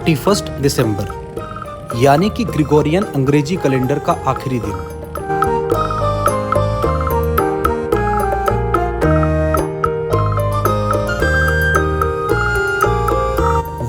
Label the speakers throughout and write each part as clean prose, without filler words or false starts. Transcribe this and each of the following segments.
Speaker 1: 31 दिसंबर यानी कि ग्रिगोरियन अंग्रेजी कैलेंडर का आखिरी दिन।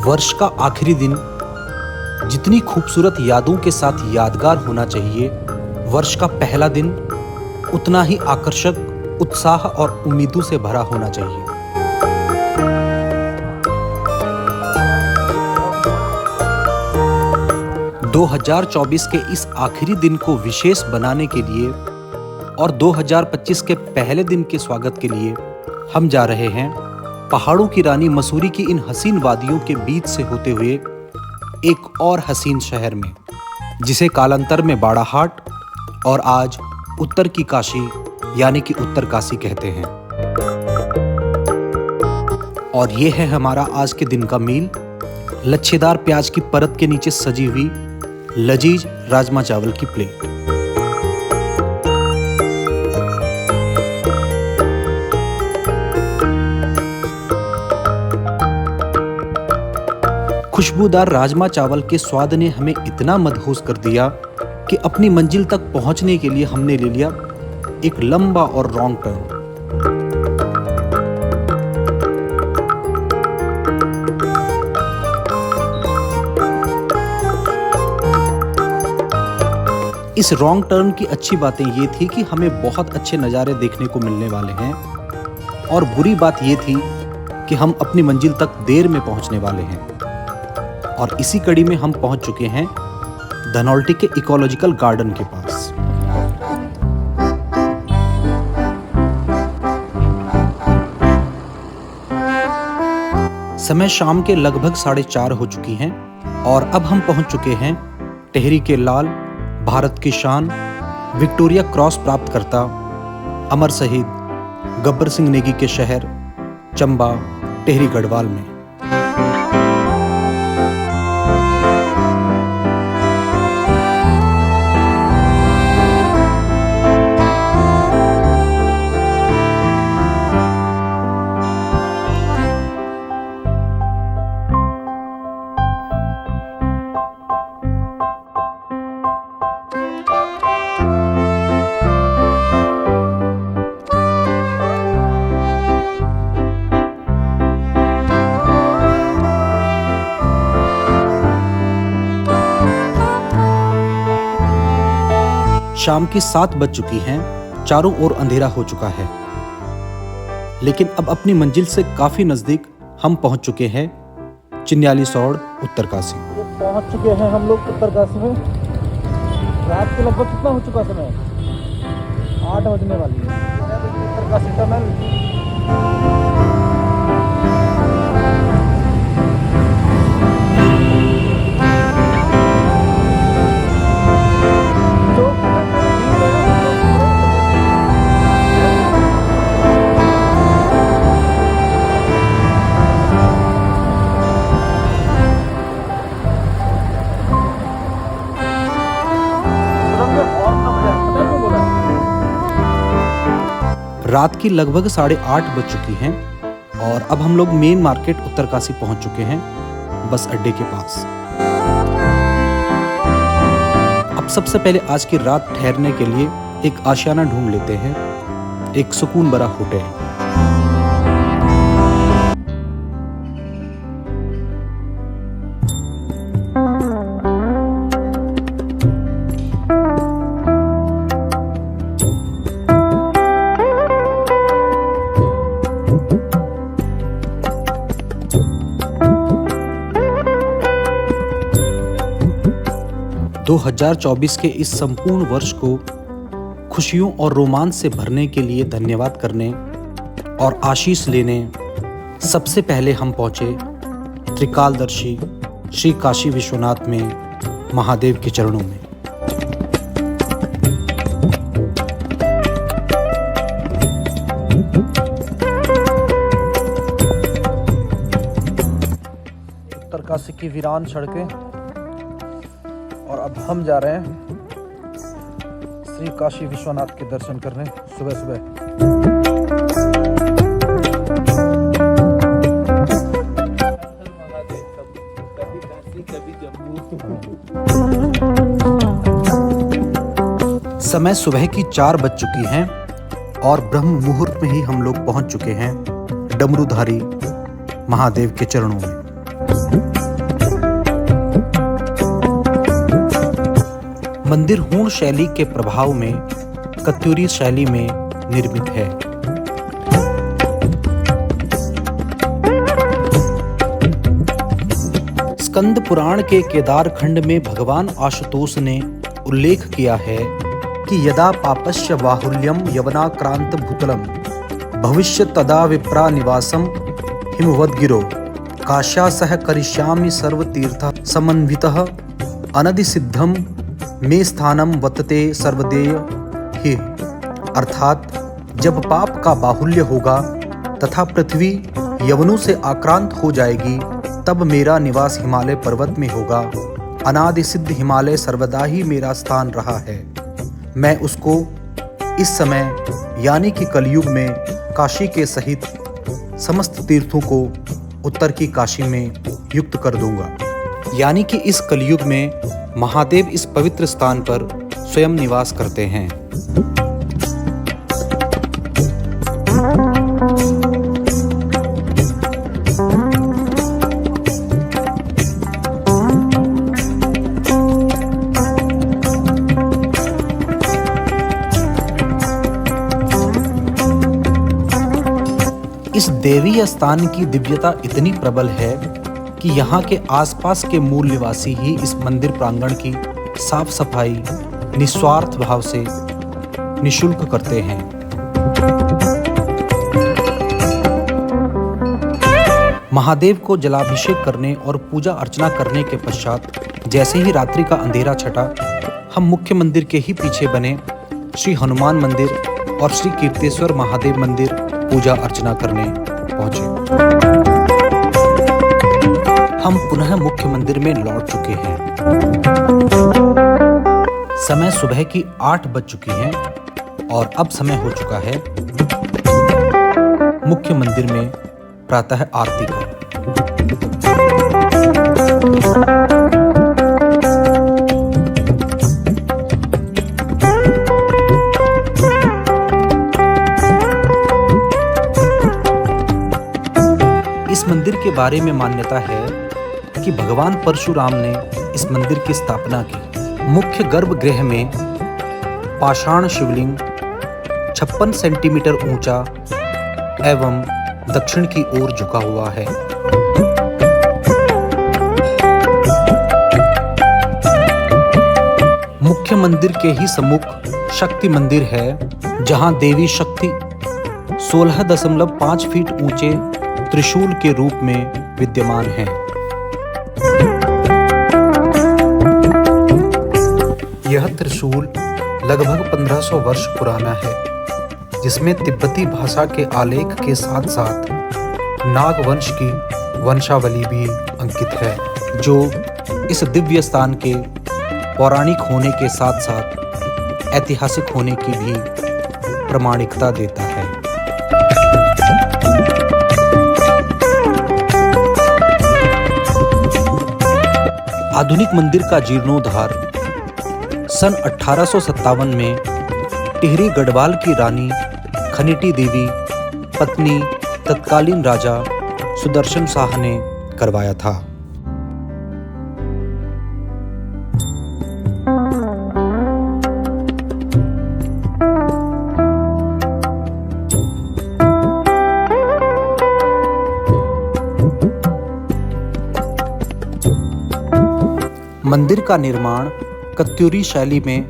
Speaker 1: वर्ष का आखिरी दिन जितनी खूबसूरत यादों के साथ यादगार होना चाहिए, वर्ष का पहला दिन उतना ही आकर्षक, उत्साह और उम्मीदों से भरा होना चाहिए। 2024 के इस आखिरी दिन को विशेष बनाने के लिए और 2025 के पहले दिन के स्वागत के लिए हम जा रहे हैं पहाड़ों की रानी मसूरी की इन हसीन वादियों के बीच से होते हुए एक और हसीन शहर में, जिसे कालांतर में बाड़ाहाट और आज उत्तर की काशी यानी कि उत्तर काशी कहते हैं। और ये है हमारा आज के दिन का मील, लच्छेदार प्याज की परत के नीचे सजी हुई लजीज राजमा चावल की प्लेट। खुशबूदार राजमा चावल के स्वाद ने हमें इतना मदहोश कर दिया कि अपनी मंजिल तक पहुंचने के लिए हमने ले लिया एक लंबा और रॉन्ग टर्न। इस रॉन्ग टर्न की अच्छी बातें ये थी कि हमें बहुत अच्छे नज़ारे देखने को मिलने वाले हैं, और बुरी बात ये थी कि हम अपनी मंजिल तक देर में पहुंचने वाले हैं। और इसी कड़ी में हम पहुंच चुके हैं धनौल्टी के इकोलॉजिकल गार्डन के पास। समय शाम के लगभग 4:30 हो चुकी हैं और अब हम पहुंच चुके हैं टेहरी के लाल, भारत की शान, विक्टोरिया क्रॉस प्राप्त करता, अमर शहीद गब्बर सिंह नेगी के शहर चंबा टेहरी गढ़वाल में। शाम की 7 बज चुकी हैं, चारों ओर अंधेरा हो चुका है, लेकिन अब अपनी मंजिल से काफी नजदीक हम पहुंच चुके हैं चिन्याली सौड़ उत्तरकाशी।
Speaker 2: पहुंच चुके हैं हम लोग उत्तरकाशी में। रात के लगभग कितना हो चुका समय? 8 बजने वाली है। उत्तरकाशी टनल
Speaker 1: रात की लगभग 8:30 बज चुकी हैं और अब हम लोग मेन मार्केट उत्तरकाशी पहुंच चुके हैं बस अड्डे के पास। अब सबसे पहले आज की रात ठहरने के लिए एक आशियाना ढूंढ लेते हैं, एक सुकून भरा होटल। 2024 के इस संपूर्ण वर्ष को खुशियों और रोमांच से भरने के लिए धन्यवाद करने और आशीष लेने सबसे पहले हम पहुंचे त्रिकालदर्शी श्री काशी विश्वनाथ में महादेव के चरणों में।
Speaker 2: उत्तरकाशी की वीरान सड़कें, और अब हम जा रहे हैं श्री काशी विश्वनाथ के दर्शन करने सुबह सुबह।
Speaker 1: समय सुबह की 4 बज चुकी हैं और ब्रह्म मुहूर्त में ही हम लोग पहुंच चुके हैं डमरूधारी महादेव के चरणों में। मंदिर हूण शैली के प्रभाव में कत्यूरी शैली में निर्मित है। स्कंद पुराण के केदार खंड में भगवान आशुतोष ने उल्लेख किया है कि यदा पापस्य बाहुल्यम यवनाक्रांत भूतलम भविष्य तदा विप्रा निवासम हिमवद्गिरो काश्या सह करिष्यामि सर्वतीर्थ समन्वितः अनधि सिद्धम मे स्थानम वतते सर्वदेय ही। अर्थात जब पाप का बाहुल्य होगा तथा पृथ्वी यवनों से आक्रांत हो जाएगी तब मेरा निवास हिमालय पर्वत में होगा। अनादि सिद्ध हिमालय सर्वदा ही मेरा स्थान रहा है। मैं उसको इस समय यानी कि कलयुग में काशी के सहित समस्त तीर्थों को उत्तर की काशी में युक्त कर दूंगा। यानी कि इस कलयुग में महादेव इस पवित्र स्थान पर स्वयं निवास करते हैं। इस देवी स्थान की दिव्यता इतनी प्रबल है कि यहाँ के आसपास के मूल निवासी ही इस मंदिर प्रांगण की साफ सफाई निस्वार्थ भाव से निशुल्क करते हैं। महादेव को जलाभिषेक करने और पूजा अर्चना करने के पश्चात जैसे ही रात्रि का अंधेरा छटा, हम मुख्य मंदिर के ही पीछे बने श्री हनुमान मंदिर और श्री कीर्तेश्वर महादेव मंदिर पूजा अर्चना करने पहुंचे। हम पुनः मुख्य मंदिर में लौट चुके हैं। समय सुबह की 8 बज चुकी है और अब समय हो चुका है मुख्य मंदिर में प्रातः आरती का। इस मंदिर के बारे में मान्यता है कि भगवान परशुराम ने इस मंदिर की स्थापना की। मुख्य गर्भगृह में पाषाण शिवलिंग 56 सेंटीमीटर ऊंचा एवं दक्षिण की ओर झुका हुआ है। मुख्य मंदिर के ही सम्मुख शक्ति मंदिर है, जहां देवी शक्ति 16.5 फीट ऊंचे त्रिशूल के रूप में विद्यमान है। यह त्रिशूल लगभग 1500 वर्ष पुराना है, जिसमें तिब्बती भाषा के आलेख के साथ साथ नागवंश की वंशावली भी अंकित है, जो इस दिव्य स्थान के पौराणिक होने के साथ साथ ऐतिहासिक होने की भी प्रमाणिकता देता है। आधुनिक मंदिर का जीर्णोद्धार सन 1857 में टिहरी गढ़वाल की रानी खनीटी देवी पत्नी तत्कालीन राजा सुदर्शन शाह ने करवाया था। मंदिर का निर्माण कत्यूरी शैली में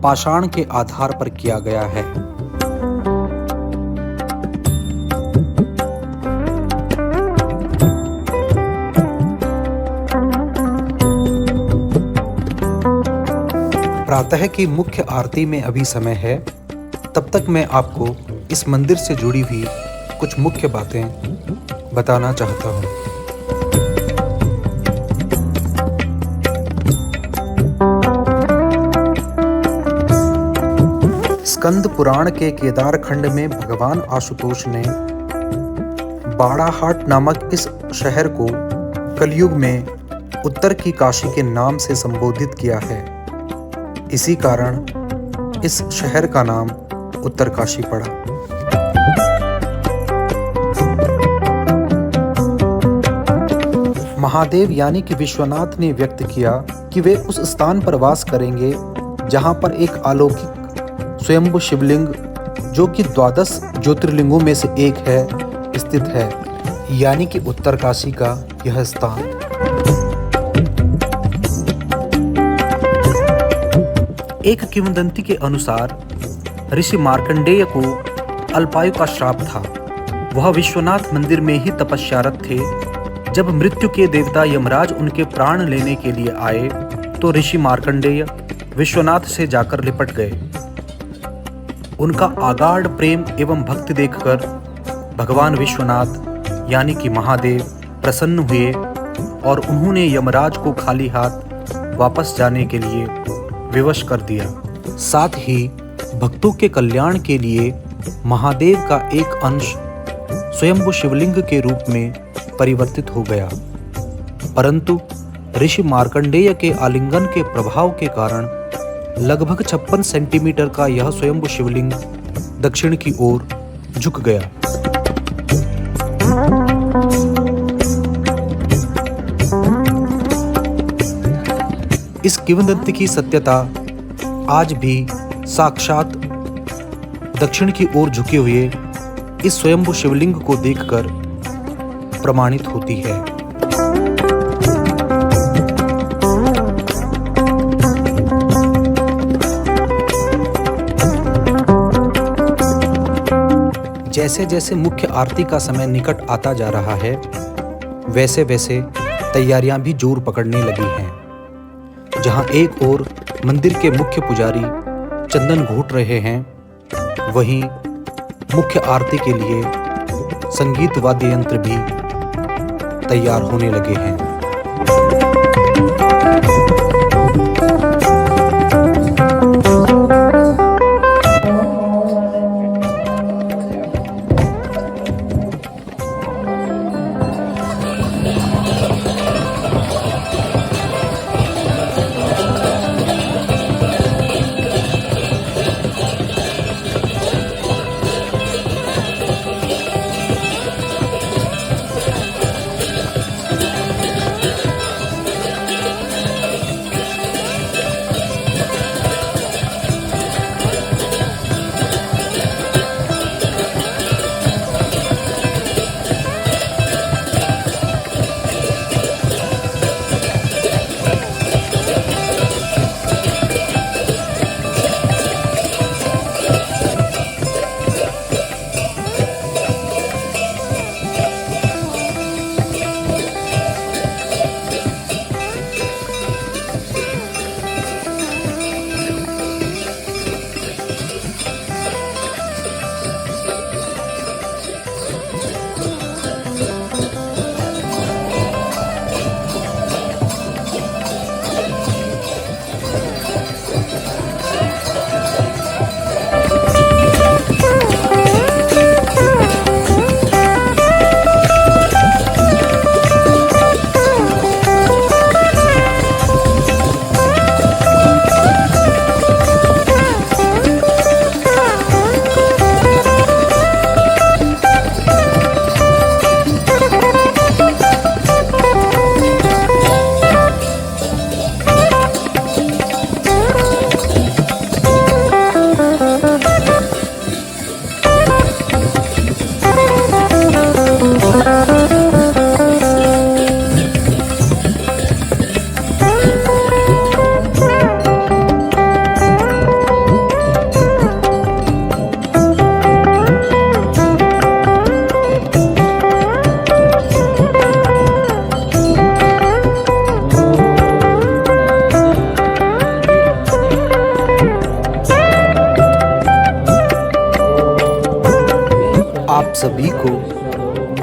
Speaker 1: पाषाण के आधार पर किया गया है। प्रातः की मुख्य आरती में अभी समय है, तब तक मैं आपको इस मंदिर से जुड़ी हुई कुछ मुख्य बातें बताना चाहता हूँ। स्कंद पुराण के केदार खंड में भगवान आशुतोष ने बाड़ाहाट नामक इस शहर को कलयुग में उत्तर की काशी के नाम से संबोधित किया है। इसी कारण इस शहर का नाम उत्तरकाशी पड़ा। महादेव यानी कि विश्वनाथ ने व्यक्त किया कि वे उस स्थान पर वास करेंगे जहां पर एक अलौकिक स्वयंभू शिवलिंग, जो कि 12 ज्योतिर्लिंगों में से एक है, स्थित है, यानी कि उत्तरकाशी का यह स्थान। एक किंवदंती के अनुसार ऋषि मार्कंडेय को अल्पायु का श्राप था। वह विश्वनाथ मंदिर में ही तपस्यारत थे। जब मृत्यु के देवता यमराज उनके प्राण लेने के लिए आए तो ऋषि मार्कंडेय विश्वनाथ से जाकर लिपट गए। उनका आगाढ़ प्रेम एवं भक्ति देखकर भगवान विश्वनाथ यानी कि महादेव प्रसन्न हुए और उन्होंने यमराज को खाली हाथ वापस जाने के लिए विवश कर दिया। साथ ही भक्तों के कल्याण के लिए महादेव का एक अंश स्वयंभू शिवलिंग के रूप में परिवर्तित हो गया, परंतु ऋषि मार्कंडेय के आलिंगन के प्रभाव के कारण लगभग 56 सेंटीमीटर का यह स्वयंभू शिवलिंग दक्षिण की ओर झुक गया। इस किंवदंती की सत्यता आज भी साक्षात दक्षिण की ओर झुके हुए इस स्वयंभू शिवलिंग को देखकर प्रमाणित होती है। जैसे जैसे मुख्य आरती का समय निकट आता जा रहा है, वैसे वैसे तैयारियां भी जोर पकड़ने लगी हैं। जहां एक ओर मंदिर के मुख्य पुजारी चंदन घोट रहे हैं, वहीं मुख्य आरती के लिए संगीत वाद्य यंत्र भी तैयार होने लगे हैं। आप सभी को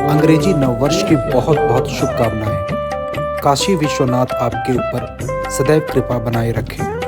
Speaker 1: अंग्रेजी नववर्ष की बहुत बहुत शुभकामनाएं। काशी विश्वनाथ आपके ऊपर सदैव कृपा बनाए रखें।